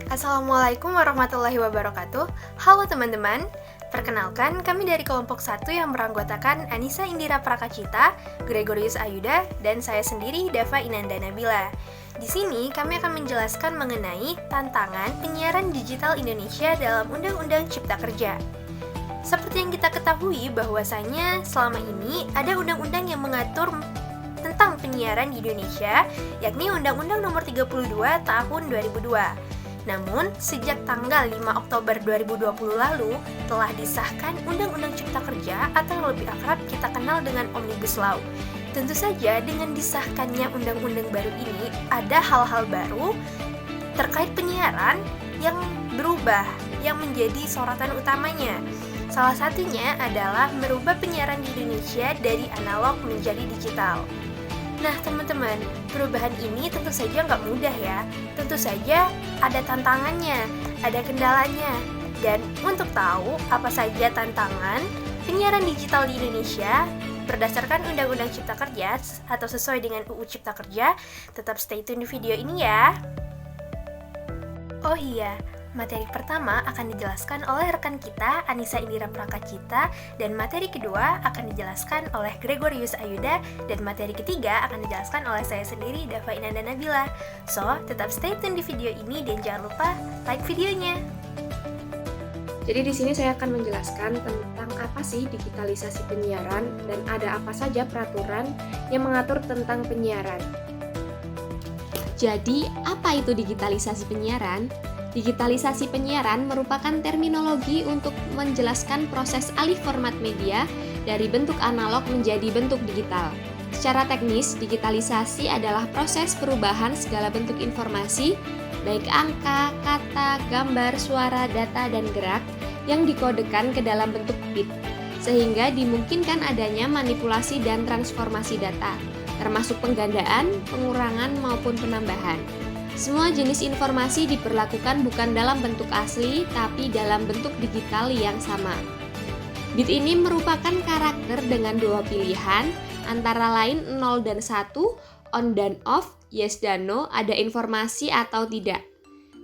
Assalamualaikum warahmatullahi wabarakatuh. Halo teman-teman, perkenalkan kami dari kelompok 1 yang beranggotakan Anissa Indira Prakacita, Gregorius Ayuda, dan saya sendiri Dava Inanda Nabila. Di sini kami akan menjelaskan mengenai tantangan penyiaran digital Indonesia dalam Undang-Undang Cipta Kerja. Seperti yang kita ketahui bahwasanya selama ini ada undang-undang yang mengatur tentang penyiaran di Indonesia, yakni Undang-Undang Nomor 32 Tahun 2002. Namun, sejak tanggal 5 Oktober 2020 lalu, telah disahkan Undang-Undang Cipta Kerja atau yang lebih akrab kita kenal dengan Omnibus Law. Tentu saja dengan disahkannya undang-undang baru ini, ada hal-hal baru terkait penyiaran yang berubah, yang menjadi sorotan utamanya. Salah satunya adalah merubah penyiaran di Indonesia dari analog menjadi digital. Nah teman-teman, perubahan ini tentu saja nggak mudah ya. Tentu saja ada tantangannya, ada kendalanya. Dan untuk tahu apa saja tantangan penyiaran digital di Indonesia berdasarkan Undang-Undang Cipta Kerja atau sesuai dengan UU Cipta Kerja, tetap stay tune di video ini ya. Oh iya, materi pertama akan dijelaskan oleh rekan kita, Anissa Indira Prakacita, dan materi kedua akan dijelaskan oleh Gregorius Ayuda, dan materi ketiga akan dijelaskan oleh saya sendiri, Dava Inanda Nabila. So, tetap stay tune di video ini dan jangan lupa like videonya. Jadi di sini saya akan menjelaskan tentang apa sih digitalisasi penyiaran dan ada apa saja peraturan yang mengatur tentang penyiaran. Jadi, apa itu digitalisasi penyiaran? Digitalisasi penyiaran merupakan terminologi untuk menjelaskan proses alih format media dari bentuk analog menjadi bentuk digital. Secara teknis, digitalisasi adalah proses perubahan segala bentuk informasi, baik angka, kata, gambar, suara, data, dan gerak yang dikodekan ke dalam bentuk bit, sehingga dimungkinkan adanya manipulasi dan transformasi data, termasuk penggandaan, pengurangan, maupun penambahan. Semua jenis informasi diperlakukan bukan dalam bentuk asli, tapi dalam bentuk digital yang sama. Bit ini merupakan karakter dengan dua pilihan, antara lain 0 dan 1, on dan off, yes dan no, ada informasi atau tidak.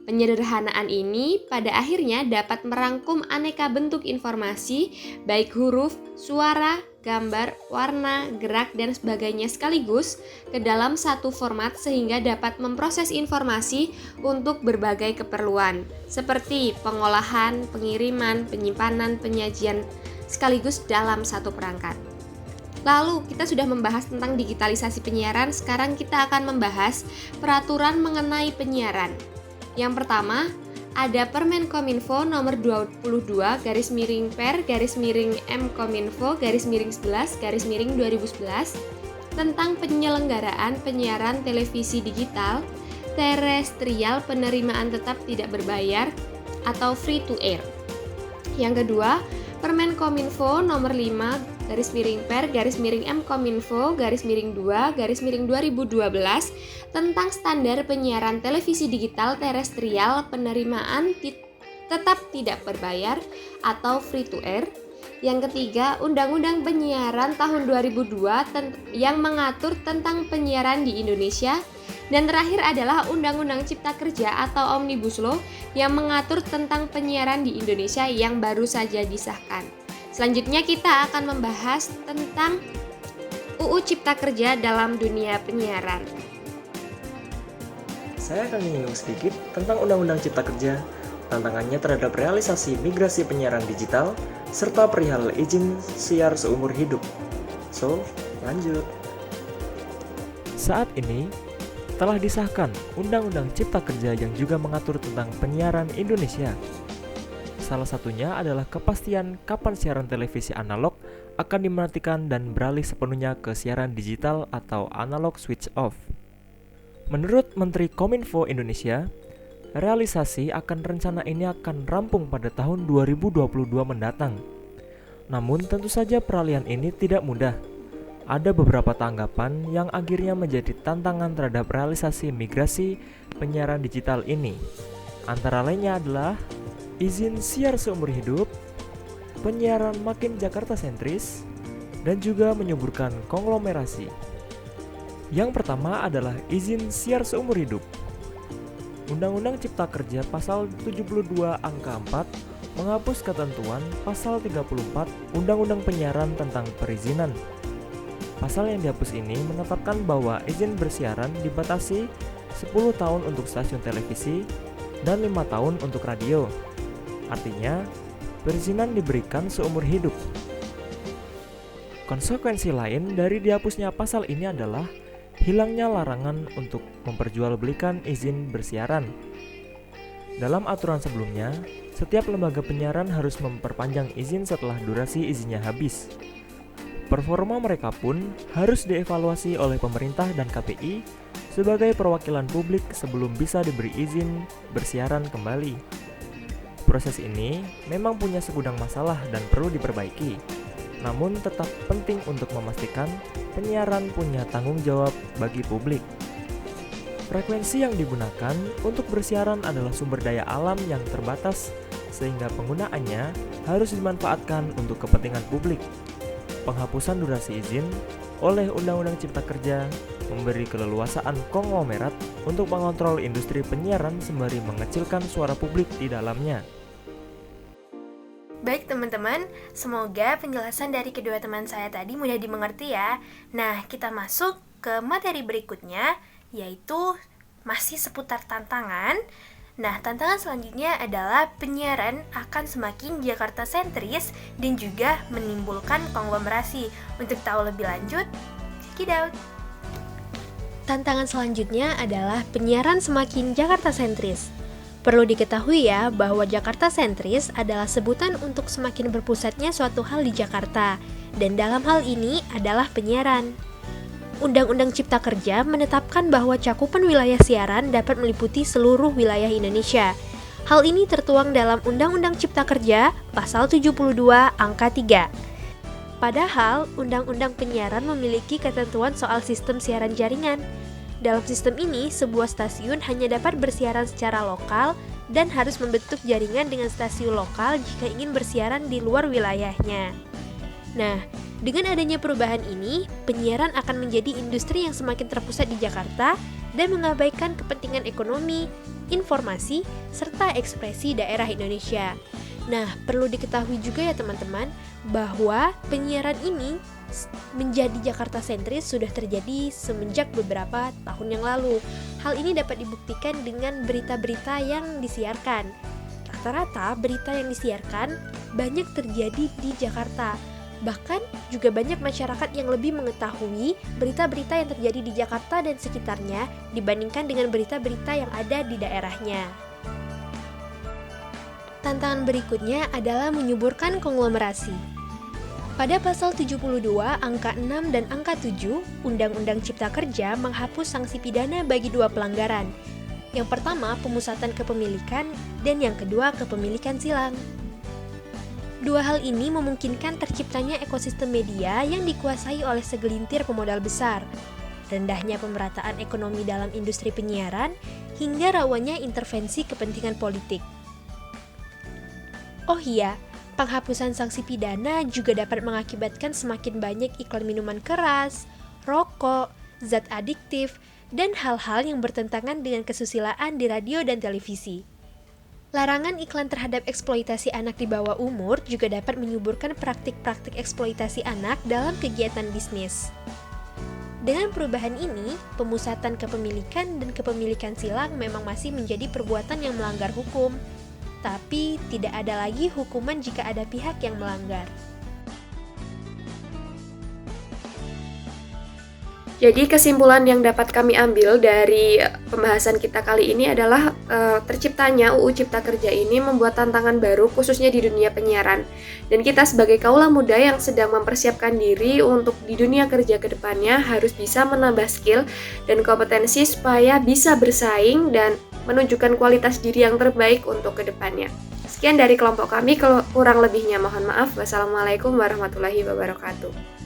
Penyederhanaan ini pada akhirnya dapat merangkum aneka bentuk informasi, baik huruf, suara, gambar, warna, gerak, dan sebagainya sekaligus ke dalam satu format sehingga dapat memproses informasi untuk berbagai keperluan, seperti pengolahan, pengiriman, penyimpanan, penyajian, sekaligus dalam satu perangkat. Lalu, kita sudah membahas tentang digitalisasi penyiaran, sekarang kita akan membahas peraturan mengenai penyiaran. Yang pertama, ada Permen-Kominfo nomor 22/M-Kominfo/11/2011 tentang penyelenggaraan penyiaran televisi digital terestrial penerimaan tetap tidak berbayar atau free to air. Yang kedua, Permen-Kominfo nomor 5/M-Kominfo/2/2012 tentang standar penyiaran televisi digital terestrial penerimaan tetap tidak berbayar atau free to air. Yang ketiga, Undang-Undang Penyiaran tahun 2002 yang mengatur tentang penyiaran di Indonesia. Dan terakhir adalah Undang-Undang Cipta Kerja atau Omnibus Law yang mengatur tentang penyiaran di Indonesia yang baru saja disahkan. Selanjutnya kita akan membahas tentang UU Cipta Kerja dalam dunia penyiaran. Saya akan menyinggung sedikit tentang Undang-Undang Cipta Kerja, tantangannya terhadap realisasi migrasi penyiaran digital, serta perihal izin siar seumur hidup. So, lanjut. Saat ini, telah disahkan Undang-Undang Cipta Kerja yang juga mengatur tentang penyiaran Indonesia. Salah satunya adalah kepastian kapan siaran televisi analog akan dimatikan dan beralih sepenuhnya ke siaran digital atau analog switch off. Menurut Menteri Kominfo Indonesia, realisasi akan rencana ini akan rampung pada tahun 2022 mendatang. Namun tentu saja peralihan ini tidak mudah. Ada beberapa tanggapan yang akhirnya menjadi tantangan terhadap realisasi migrasi penyiaran digital ini. Antara lainnya adalah izin siar seumur hidup, penyiaran makin Jakarta sentris, dan juga menyuburkan konglomerasi. Yang pertama adalah izin siar seumur hidup. Undang-Undang Cipta Kerja Pasal 72 Angka 4 menghapus ketentuan Pasal 34 Undang-Undang Penyiaran tentang perizinan. Pasal yang dihapus ini menetapkan bahwa izin bersiaran dibatasi 10 tahun untuk stasiun televisi dan 5 tahun untuk radio. Artinya, perizinan diberikan seumur hidup. Konsekuensi lain dari dihapusnya pasal ini adalah hilangnya larangan untuk memperjualbelikan izin bersiaran. Dalam aturan sebelumnya, setiap lembaga penyiaran harus memperpanjang izin setelah durasi izinnya habis. Performa mereka pun harus dievaluasi oleh pemerintah dan KPI sebagai perwakilan publik sebelum bisa diberi izin bersiaran kembali. Proses ini memang punya segudang masalah dan perlu diperbaiki. Namun tetap penting untuk memastikan penyiaran punya tanggung jawab bagi publik. Frekuensi yang digunakan untuk bersiaran adalah sumber daya alam yang terbatas, sehingga penggunaannya harus dimanfaatkan untuk kepentingan publik. Penghapusan durasi izin oleh Undang-Undang Cipta Kerja memberi keleluasaan konglomerat untuk mengontrol industri penyiaran sembari mengecilkan suara publik di dalamnya. Baik teman-teman, semoga penjelasan dari kedua teman saya tadi mudah dimengerti ya. Nah, kita masuk ke materi berikutnya, yaitu masih seputar tantangan. Nah, tantangan selanjutnya adalah penyiaran akan semakin Jakarta sentris dan juga menimbulkan konglomerasi. Untuk tahu lebih lanjut, check it out. Tantangan selanjutnya adalah penyiaran semakin Jakarta sentris. Perlu diketahui ya bahwa Jakarta sentris adalah sebutan untuk semakin berpusatnya suatu hal di Jakarta, dan dalam hal ini adalah penyiaran. Undang-Undang Cipta Kerja menetapkan bahwa cakupan wilayah siaran dapat meliputi seluruh wilayah Indonesia. Hal ini tertuang dalam Undang-Undang Cipta Kerja Pasal 72 Angka 3. Padahal, Undang-Undang Penyiaran memiliki ketentuan soal sistem siaran jaringan. Dalam sistem ini, sebuah stasiun hanya dapat bersiaran secara lokal dan harus membentuk jaringan dengan stasiun lokal jika ingin bersiaran di luar wilayahnya. Nah, dengan adanya perubahan ini, penyiaran akan menjadi industri yang semakin terpusat di Jakarta dan mengabaikan kepentingan ekonomi, informasi, serta ekspresi daerah Indonesia. Nah, perlu diketahui juga ya teman-teman, bahwa penyiaran ini menjadi Jakarta sentris sudah terjadi semenjak beberapa tahun yang lalu. Hal ini dapat dibuktikan dengan berita-berita yang disiarkan. Rata-rata berita yang disiarkan banyak terjadi di Jakarta. Bahkan juga banyak masyarakat yang lebih mengetahui berita-berita yang terjadi di Jakarta dan sekitarnya dibandingkan dengan berita-berita yang ada di daerahnya. Tantangan berikutnya adalah menyuburkan konglomerasi. Pada pasal 72 angka 6 dan angka 7, Undang-Undang Cipta Kerja menghapus sanksi pidana bagi dua pelanggaran. Yang pertama, pemusatan kepemilikan, dan yang kedua, kepemilikan silang. Dua hal ini memungkinkan terciptanya ekosistem media yang dikuasai oleh segelintir pemodal besar, rendahnya pemerataan ekonomi dalam industri penyiaran, hingga rawannya intervensi kepentingan politik. Oh iya, penghapusan sanksi pidana juga dapat mengakibatkan semakin banyak iklan minuman keras, rokok, zat adiktif, dan hal-hal yang bertentangan dengan kesusilaan di radio dan televisi. Larangan iklan terhadap eksploitasi anak di bawah umur juga dapat menyuburkan praktik-praktik eksploitasi anak dalam kegiatan bisnis. Dengan perubahan ini, pemusatan kepemilikan dan kepemilikan silang memang masih menjadi perbuatan yang melanggar hukum. Tapi tidak ada lagi hukuman jika ada pihak yang melanggar. Jadi kesimpulan yang dapat kami ambil dari pembahasan kita kali ini adalah terciptanya UU Cipta Kerja ini membuat tantangan baru khususnya di dunia penyiaran. Dan kita sebagai kaula muda yang sedang mempersiapkan diri untuk di dunia kerja ke depannya harus bisa menambah skill dan kompetensi supaya bisa bersaing dan menunjukkan kualitas diri yang terbaik untuk ke depannya. Sekian dari kelompok kami, kurang lebihnya mohon maaf. Wassalamualaikum warahmatullahi wabarakatuh.